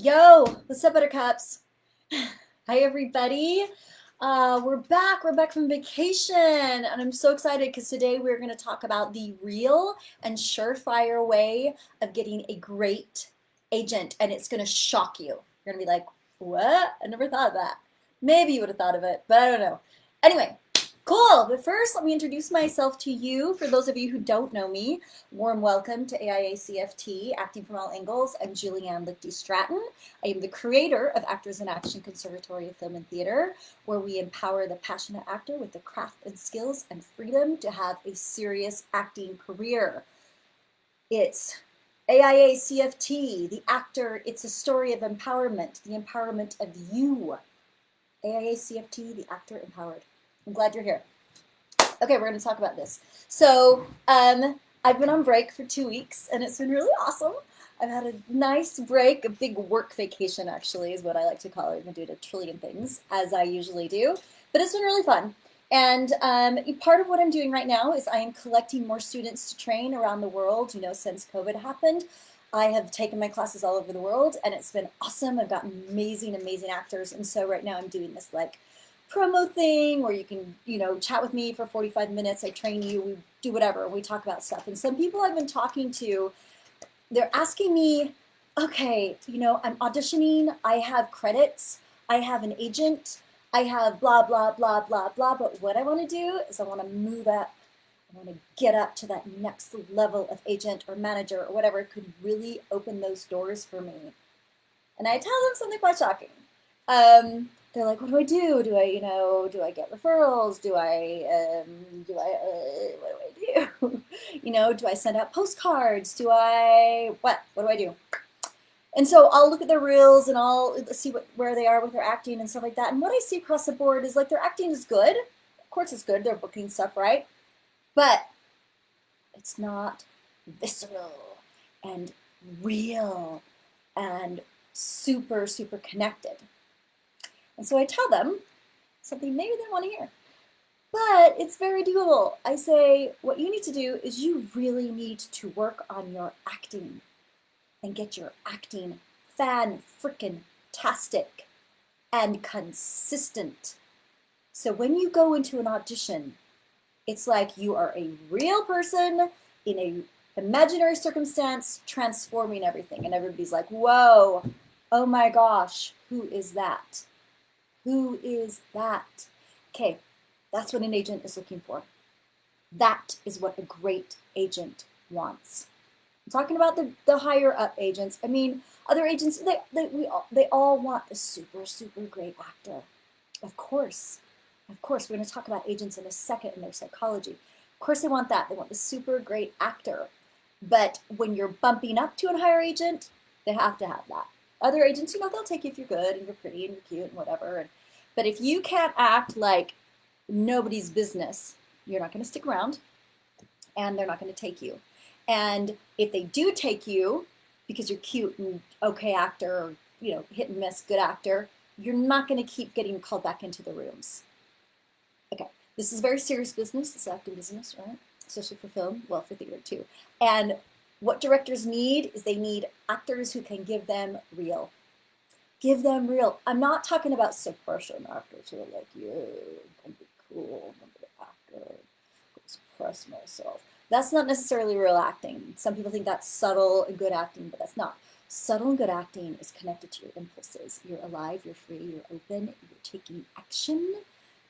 Yo, what's up, Buttercups? Hi, everybody. We're back. We're back from vacation, and I'm so excited because today we're going to talk about the real and surefire way of getting a great agent, and it's going to shock you. You're going to be like, what? I never thought of that. Maybe you would have thought of it, but I don't know. Anyway, cool. But first, let me introduce myself to you. For those of you who don't know me, warm welcome to AIA CFT, Acting from All Angles. I'm Julianne Lichty Stratton. I am the creator of Actors in Action Conservatory of Film and Theater, where we empower the passionate actor with the craft and skills and freedom to have a serious acting career. It's AIA CFT, the actor, it's a story of empowerment, the empowerment of you. AIA CFT, the actor empowered. I'm glad you're here. Okay, we're going to talk about this. So, I've been on break for 2 weeks, and it's been really awesome. I've had a nice break, a big work vacation, actually, is what I like to call it. I've been doing a trillion things, as I usually do, but it's been really fun. And part of what I'm doing right now is I am collecting more students to train around the world. You know, since COVID happened, I have taken my classes all over the world, and it's been awesome. I've got amazing, amazing actors, and so right now I'm doing this like promo thing where you can, chat with me for 45 minutes. I train you, we do whatever, we talk about stuff. And some people I've been talking to, they're asking me, okay, I'm auditioning, I have credits, I have an agent, I have blah, blah, blah, blah, blah. But what I want to do is I want to move up. I want to get up to that next level of agent or manager or whatever could really open those doors for me. And I tell them something quite shocking. They're like, what do I do? Do I get referrals? What do I do? Do I send out postcards? What do I do? And so I'll look at their reels and I'll see where they are with their acting and stuff like that. And what I see across the board is like their acting is good. Of course it's good. They're booking stuff, right? But it's not visceral and real and super, super connected. And so I tell them something maybe they want to hear, but it's very doable. I say, what you need to do is you really need to work on your acting and get your acting fan-frickin-tastic and consistent. So when you go into an audition, it's like you are a real person in an imaginary circumstance transforming everything. And everybody's like, whoa, oh my gosh, who is that? Who is that? Okay, that's what an agent is looking for. That is what a great agent wants. I'm talking about the higher up agents. I mean, other agents, they all want a super, super great actor. Of course, we're going to talk about agents in a second and their psychology. Of course they want that. They want the super great actor. But when you're bumping up to a higher agent, they have to have that. Other agents, they'll take you if you're good and you're pretty and you're cute and whatever. But if you can't act like nobody's business, you're not going to stick around and they're not going to take you. And if they do take you because you're cute and okay actor or, hit and miss, good actor, you're not going to keep getting called back into the rooms. Okay, this is very serious business. It's acting business, right? Especially for film, well, for theater too. And what directors need is they need actors who can give them real. Give them real. I'm not talking about suppression actors who are like, yeah, I'm gonna be cool, I'm gonna be an actor, I'm gonna suppress myself. That's not necessarily real acting. Some people think that's subtle and good acting, but that's not. Subtle and good acting is connected to your impulses. You're alive, you're free, you're open, you're taking action.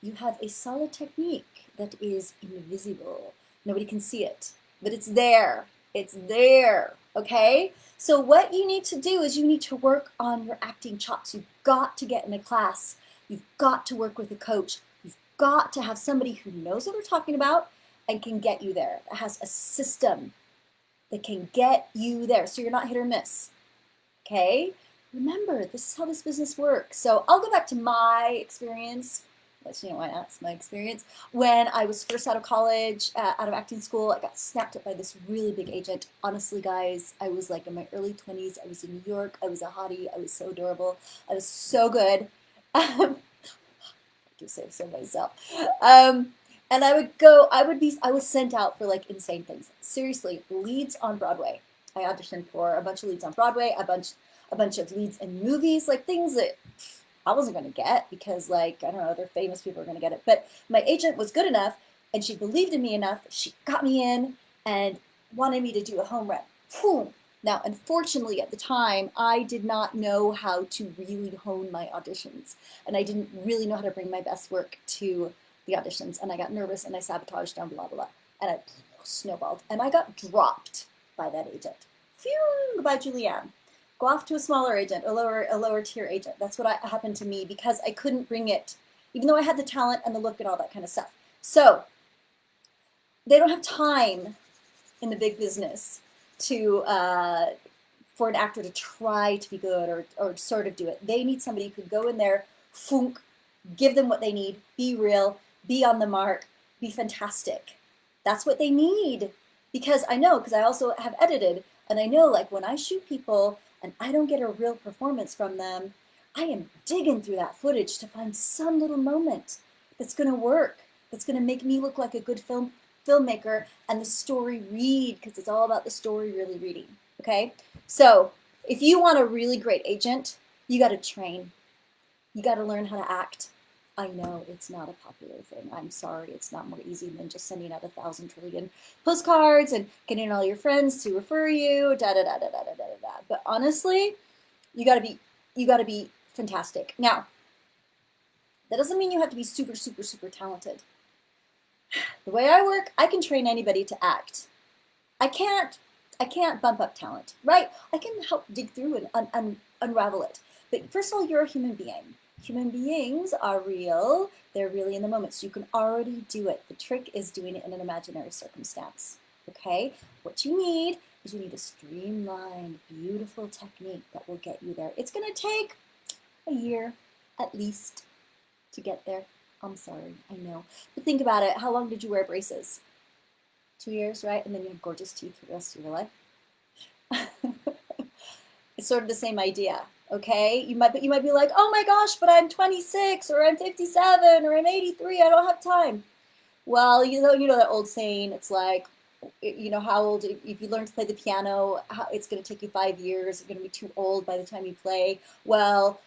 You have a solid technique that is invisible. Nobody can see it, but it's there. It's there, okay? So what you need to do is you need to work on your acting chops. You've got to get in a class. You've got to work with a coach. You've got to have somebody who knows what they're talking about and can get you there. That has a system that can get you there so you're not hit or miss, okay? Remember, this is how this business works. So I'll go back to my experience. Why not? It's my experience. When I was first out of college, out of acting school, I got snapped up by this really big agent. Honestly, guys, I was like in my early 20s. I was in New York. I was a hottie. I was so adorable. I was so good. I do say so myself. And I was sent out for like insane things. Seriously, leads on Broadway. I auditioned for a bunch of leads on Broadway, a bunch a bunch of leads in movies, like things that I wasn't going to get because, like, I don't know, other famous people are going to get it. But my agent was good enough and she believed in me enough. She got me in and wanted me to do a home run. Boom. Now, unfortunately, at the time, I did not know how to really hone my auditions. And I didn't really know how to bring my best work to the auditions. And I got nervous and I sabotaged them, blah, blah, blah. And I snowballed. And I got dropped by that agent. Phew, goodbye, Julianne. Go off to a smaller agent, a lower tier agent. That's what happened to me because I couldn't bring it, even though I had the talent and the look and all that kind of stuff. So they don't have time in the big business to for an actor to try to be good or sort of do it. They need somebody who could go in there, funk, give them what they need, be real, be on the mark, be fantastic. That's what they need. Because I know, because I also have edited, and I know, like, when I shoot people and I don't get a real performance from them, I am digging through that footage to find some little moment that's going to work, that's going to make me look like a good filmmaker and the story read, because it's all about the story really reading. Okay, so if you want a really great agent, you got to train. You got to learn how to act. I know it's not a popular thing. I'm sorry, it's not more easy than just sending out 1,000 trillion postcards and getting all your friends to refer you, da da da da da da da da. But honestly, you got to be fantastic. Now, that doesn't mean you have to be super super super talented. The way I work, I can train anybody to act. I can't bump up talent, right? I can help dig through and unravel it. But first of all, you're a human being. Human beings are real. They're really in the moment. So you can already do it. The trick is doing it in an imaginary circumstance. Okay? What you need is you need a streamlined, beautiful technique that will get you there. It's going to take a year at least to get there. I'm sorry, I know. But think about it. How long did you wear braces? 2 years, right? And then you have gorgeous teeth for the rest of your life. It's sort of the same idea. Okay, you might be like, oh my gosh, but I'm 26 or I'm 57 or I'm 83. I don't have time. Well, you know that old saying. It's like, you know, how old if you learn to play the piano, it's going to take you 5 years. You're going to be too old by the time you play. Well,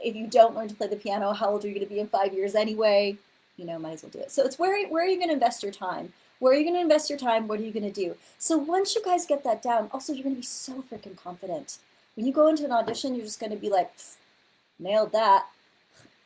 if you don't learn to play the piano, how old are you going to be in 5 years anyway? You know, might as well do it. So it's where are you going to invest your time? Where are you going to invest your time? What are you going to do? So once you guys get that down, also you're going to be so freaking confident. When you go into an audition, you're just going to be like, nailed that,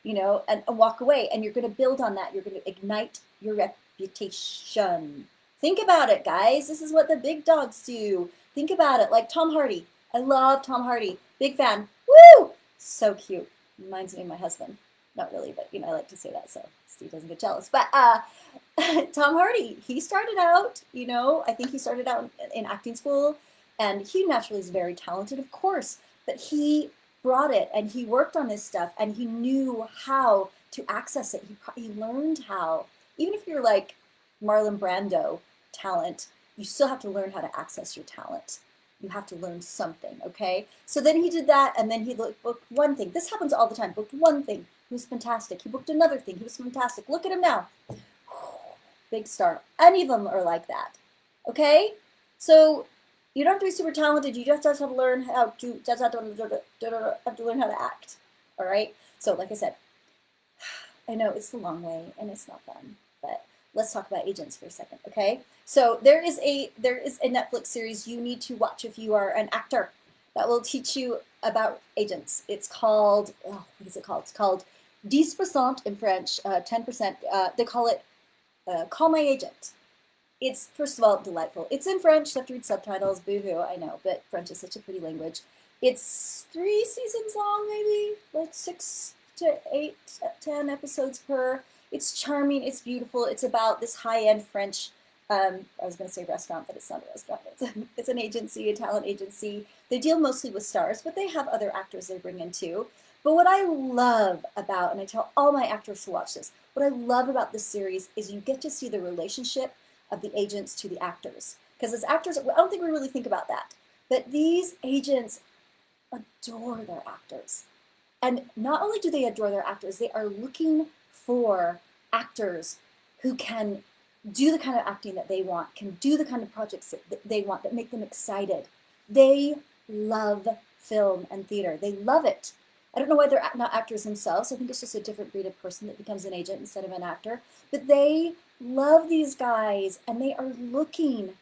you know, and walk away. And you're going to build on that. You're going to ignite your reputation. Think about it, guys. This is what the big dogs do. Think about it. Like Tom Hardy. I love Tom Hardy. Big fan. Woo! So cute. Reminds me of my husband. Not really, but, you know, I like to say that so Steve doesn't get jealous. But Tom Hardy, he started out, you know, I think he started out in acting school. And he naturally is very talented, of course, but he brought it and he worked on this stuff and he knew how to access it. He learned how. Even if you're like Marlon Brando talent, you still have to learn how to access your talent. You have to learn something, okay? So then he did that and then he booked one thing. This happens all the time. Booked one thing. He was fantastic. He booked another thing. He was fantastic. Look at him now. Big star. Any of them are like that, okay? So you don't have to be super talented. You just have to learn how to learn how to act. All right. So, like I said, I know it's the long way and it's not fun, but let's talk about agents for a second. Okay. So there is a Netflix series you need to watch if you are an actor that will teach you about agents. It's called what is it called? It's called 10% in French. 10%. They call it Call My Agent. It's, first of all, delightful. It's in French, you have to read subtitles, boo-hoo, I know, but French is such a pretty language. It's 3 seasons long, maybe, like 6 to 8, 10 episodes per. It's charming, it's beautiful, it's about this high-end French, I was going to say restaurant, but it's not a restaurant, it's an agency, a talent agency. They deal mostly with stars, but they have other actors they bring in too. But what I love about, and I tell all my actors to watch this, what I love about this series is you get to see the relationship of the agents to the actors. Because as actors, I don't think we really think about that. But these agents adore their actors. And not only do they adore their actors, they are looking for actors who can do the kind of acting that they want, can do the kind of projects that they want, that make them excited. They love film and theater. They love it. I don't know why they're not actors themselves. I think it's just a different breed of person that becomes an agent instead of an actor. But they love these guys, and they are looking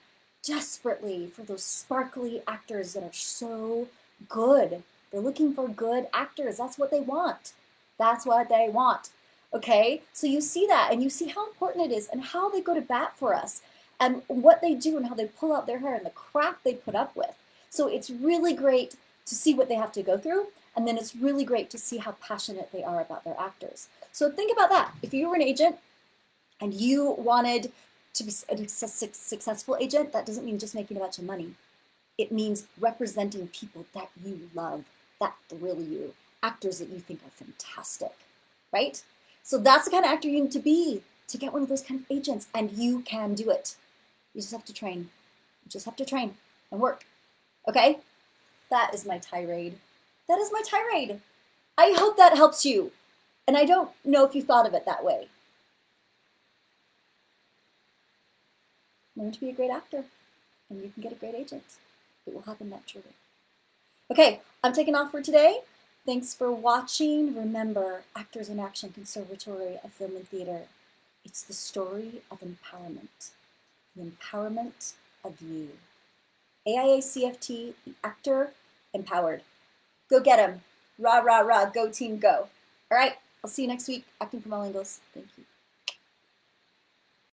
desperately for those sparkly actors that are so good. They're looking for good actors. That's what they want. That's what they want. Okay? So you see that, and you see how important it is, and how they go to bat for us, and what they do, and how they pull out their hair, and the crap they put up with. So it's really great to see what they have to go through, and then it's really great to see how passionate they are about their actors. So think about that. If you were an agent and you wanted to be a successful agent, that doesn't mean just making a bunch of money. It means representing people that you love, that thrill you, actors that you think are fantastic, right? So that's the kind of actor you need to be to get one of those kind of agents, and you can do it. You just have to train. You just have to train and work, okay? That is my tirade. That is my tirade. I hope that helps you. And I don't know if you thought of it that way. Learn to be a great actor, and you can get a great agent. It will happen naturally. Okay, I'm taking off for today. Thanks for watching. Remember, Actors in Action Conservatory of Film and Theater. It's the story of empowerment. The empowerment of you. AIA CFT, the actor empowered. Go get him. Rah, rah, rah. Go team, go. All right, I'll see you next week. Acting from all angles. Thank you.